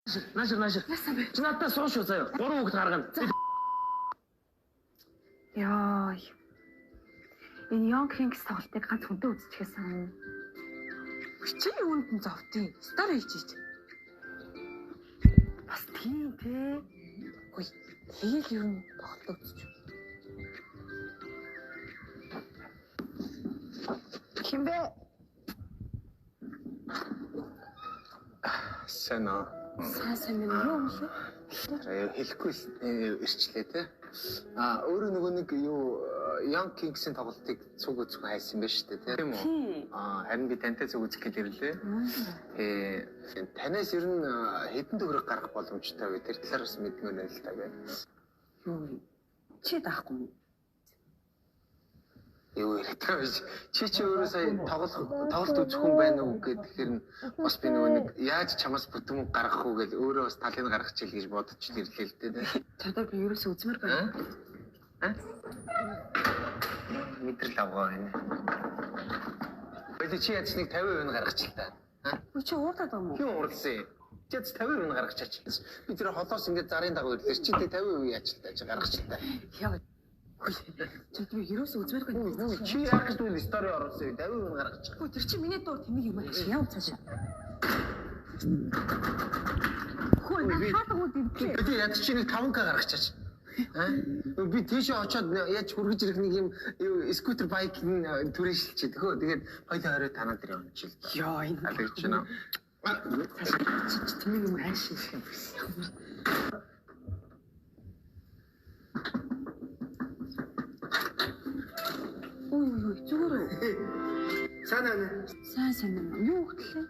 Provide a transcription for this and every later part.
Наашир. Чи надад сууш уу заяа. 3 хүүхэд гаргана. Яа. Энэ Young Kings тоглолтыг ганц хүнтэй үзчихсэн. Чи юунд нь зовдیں۔ Стар хийчих. Бас тийм те. Хөөе. Тэгээл ер нь тоглолт үзчих. Химбэ. Сэна. Сайн минь юу юм бэ? Хэлэхгүй ирчлээ те. Өөрөө нөгөө нэг юу Young Kings-ийн тоглолтыг цуг үзэх хайсан байж тээ тийм үү? Харин би тантай цуг үзэх гэж ирлээ. Танаас ер нь хэдэн төгрөг гарах боломжтой вэ? Тэр талаараас мэдмээр л та байна. Юу? Чи даахгүй. Юу яриад байж чи өөрөө сая тоглолт үзэх хүн байна уу гэхээр нь бас би нөгөө нэг яаж чамаас бүтэн мөнгө гаргах уу гэж өөрөө бас талыг гаргах чил гэж бодож ирлээ л дээ. Чадаа би ерөөсөө үзмээр байна. Мэдрэл авгаа байна. Баялаг чи яаж нэг 50% нь гаргачих л та. Үгүй чи уурдаад байгаа юм уу? Юу уурдсан? Чи яаж 50% нь гаргачаач. Би тэр холоос ингээд зарын дагуу ирлээ. Чи тэ 50% яач л та чи гаргачих л та. Яа. Чи би ерөөсөө үзмээр байна. Чи яах гэж үл стори оруулсан юм. 50% нь гаргачих. Үгүй тэр чи миний доор тэмэг юм аа. Яа цаашаа. Хөөе хаадаг уу юм бэ? Би яаж чи нэг 5k гаргачаач. Би тийшээ очоод яаж хүргэж ирэх нэг юм скутер байкын түрээ шилчээ төхөө. Тэгээд хоёлаа орой танаа дээр явчихл та. Яа энэ. Алж байна. Тэмэг юм аашиг юм биш. Ой зүгээр. Сайн юм. Юу хөтлөө?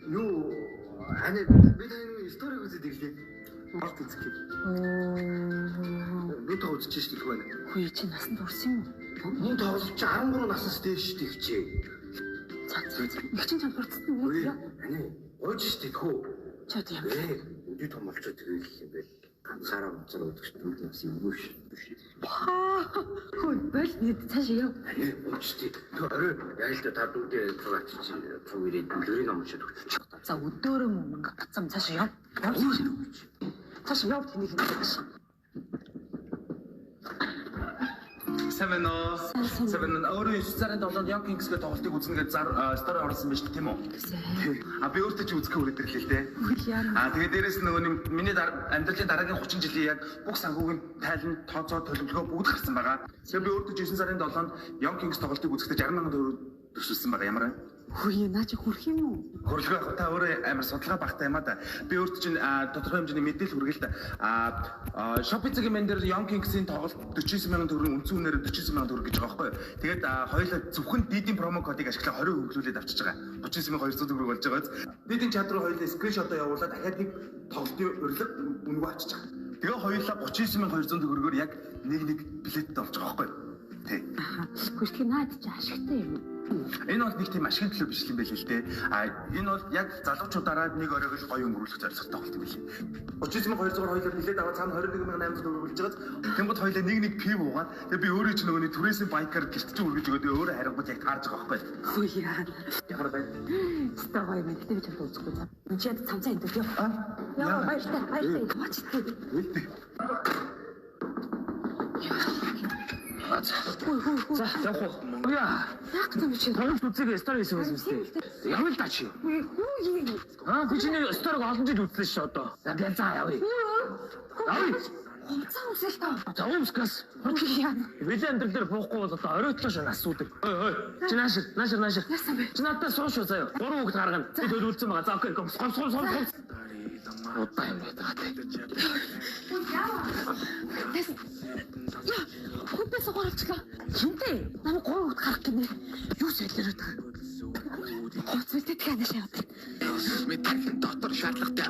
Юу ани би таны сториг үзээд ирлээ. Март үзэх гээд. Би тоо үзэж шүү дээ байна. Хөөе чи насанд хүрсэн юм уу? Мөн тоглож 13 наснаас дээш тэгчээ. Их чинь чамд хүрсэн юм уу? Ани ууж шүү дээ хөө. Чад юм. Би томолчод тэгэл юм байл. Ганцаараа уцаар өгч юм юм биш. Хөөе бол нэг цаашаа яв. Ани ууж шүү дээ. Орой яаль та дүүдээ цугаач цуг ирээд дүлэрийн номчод өгч. За өдөөрөө мөнгө бацам цаашаа яв. Цаашаа яв тэнийг хийж. Seven өөрөө 9 сарын 7-нд Young Kings-гээ тоглолтыг үзнэ гэж стори оруулсан байж тийм үү? Би өөртөө ч үзэхээ үрээд ирлээ л дээ. Тэгээд дээрэс нь нөгөө миний амьдралын дараагийн 30 жилийн яг бүх санхүүгийн тайлан тооцоо төлөвлөгөө бүгд гарсан байгаа. Тэгээд би өөртөө 9 сарын 7-нд Young Kings тоглолтыг үзэхдээ 60,000 төгрөг төсөлсөн байгаа ямар вэ? Хөөе наа чи хүрх юм уу? Хөрлөгөө яг та өөрөө амар судалгаа багтаа юм а да. Би өөртөө чинь тодорхой хэмжээний мэдээлэл хүргэл та. Shopee-ийн мен дээр Young Kings-ийн тоглолт 49,000 төгрөг үндсэн үнээр 49,000 төгрөг гэж байгаа байхгүй юу? Тэгээд хоёулаа зөвхөн дидийн промо кодыг ашиглаа 20% хөнгөлүүлээд авчиж байгаа. 39,200 төгрөг болж байгаа. Дидийн чат руу хоёулаа скриншотоо явуулаад дахиад нэг тоглолтын урилга үнэгүй авчиж байгаа. Тэгээ хоёулаа 39,200 төгрөгөөр яг нэг билеттэй болж байгаа байхгүй юу? Тий. Хөөе наад чи ашигтай юм. Энэ бол нэг тийм ашигын төлөө биш юм байл л дээ. Энэ бол яг залуучуудаараа нэг оройг л гоё өнгөрүүлэх зорилготой тоглолт юм билээ. 39,200 хоёулаа билет аваад цаана 21,800 төгрөг болж байгаа. Тэнгууд хоёулаа нэг пив уугаад тэгээ би өөрөө ч нөгөө түрээсийн байкаар гэрт чинь үргэж өгөөд өөрөө харангууд яг таарж байгаа байхгүй. Хөөе яа. Ямар байна? Стаа гоё мэд тэгж хамт үзэхгүй за. Чи яд цамцаа энэ төв. Яа баяртай. Бачтай. За явах уу? Яа. Яг тийм чи. Тоглолт үзээгээ стори хийсэн юм зү. Явъя л да чи. Юу юм? Би чиний сториг олон жил үзлээ ш одоо. За явъя. Явъя. Цаа үзэл та. За уускас. Яа. Бидний амьдрал дээр буухгүй бол одоо оройтоош насуудаг. Ой. Чи наашир. Чи надад сууш уу заяа. 3 хүүхэд гаргана. Би төлөвлөсөн байгаа. За окей. Гом. Удаа юм байдаг тий. Хүнээс гоолчлаа. Хинтээ. Намайг 3 хүүхэд гарах гинэ. Юу сэлэрээд байгаа. Гоцвэлтэй тханаа шавд. Мэдээ дотор шаардлагатай